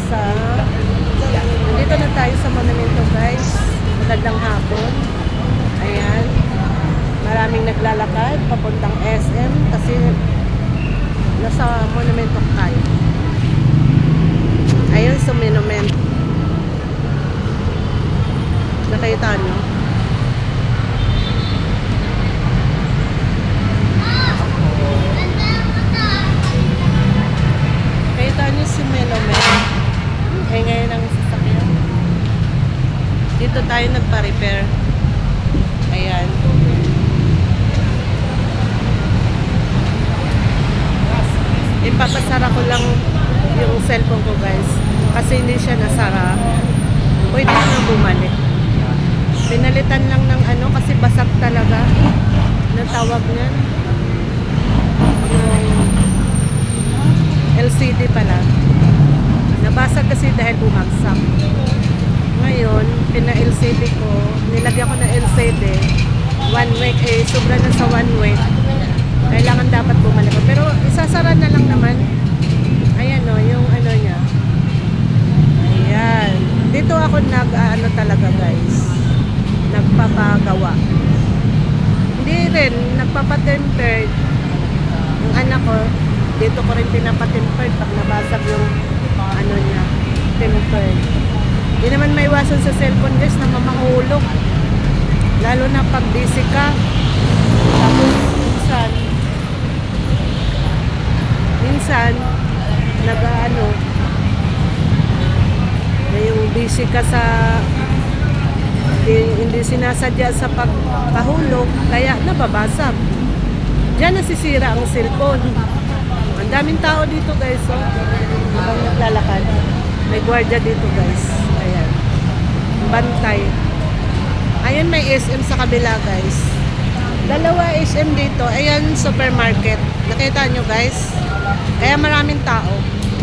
sa dito na tayo sa monumento guys. Magandang hapon. Ayan. Maraming naglalakad papuntang SM kasi nasa monumento tayo. Ayun sa monumento. Nakita nyo? Nakita nyo si monumento. Eh ngayon ang sasakyan. Dito tayo nagpa-repair. Ayan. Ipapasara ko lang yung cellphone ko guys. Kasi hindi siya nasara. Pwede na bumalik. Pinalitan lang ng ano kasi basag talaga. Anong tawag niyan? Yung LCD pala. Nabasag kasi dahil bumagsak. Ngayon, pina-LCD ko. Nilagyan ko na LCD. 1 week eh. Sobra na sa 1 week. Kailangan dapat bumalik ko. Pero isasara na lang naman. Ayan o, yung ano niya. Ayan. Dito ako nag-ano talaga guys. Nagpapagawa. Hindi rin. Nagpapatempered. Yung anak ko, dito ko rin pinapatempered pag nabasag yung ano niya. Tempered. Hindi naman maiwasan sa cellphone guys na mamahulog. Lalo na pag busy ka. Tapos minsan nag-ano na yung busy ka sa hindi sinasadya sa pagkahulog kaya nababasag. Diyan nasisira ang cellphone. Ang daming tao dito guys habang naglalakad. May gwardiya dito guys. Ayan. Bantay. Ayun may SM sa kabila guys. Dalawa SM dito. Ayan supermarket. Nakita nyo guys. Kaya maraming tao.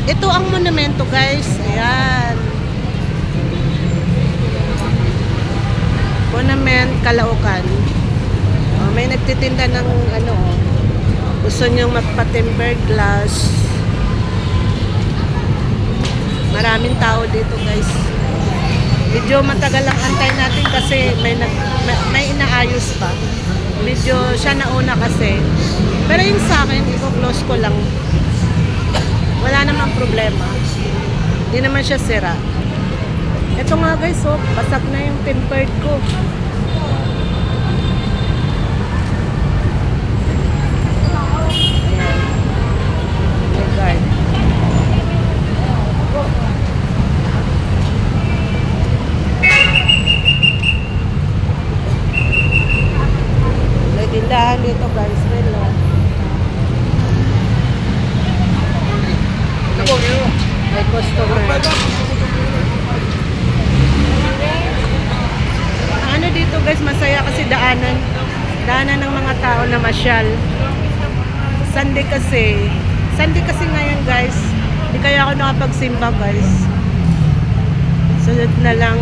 Ito ang monumento guys. Ayan. Monument Caloocan. Oh, may nagtitinda ng ano. Gusto nyo magpa-tempered glass. Maraming tao dito guys. Medyo matagal lang antay natin kasi may inaayos pa. Medyo siya nauna kasi. Pero yung sa akin, i-close ko lang. Wala namang problema. Hindi naman siya sira. Ito nga guys, oh, basag na yung tempered ko. Ayan. My God. May tindahan dito guys. May customer. Ano dito guys, masaya kasi daanan ng mga tao na masyal. Sunday kasi ngayon guys. Hindi kaya ako nakapagsimba guys. Sunod na lang.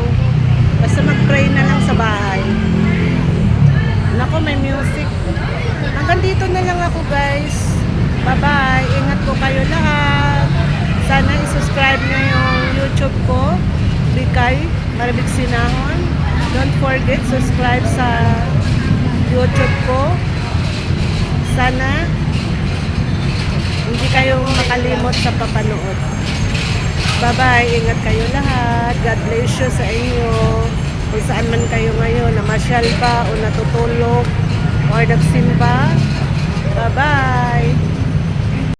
Basta mag-pray na lang sa bahay. Nako, may music. Hanggang dito na lang ako guys. Bye-bye. Ingat po kayo lahat. Sana i-subscribe nyo yung YouTube ko. Bikay, Marabig Sinahon. Don't forget, subscribe sa YouTube ko. Sana hindi kayo makalimot sa papanood. Bye-bye. Ingat kayo lahat. God bless you sa inyo. Kung saan man kayo ngayon, namasyal ba o natutulog or nagsimba. Bye-bye.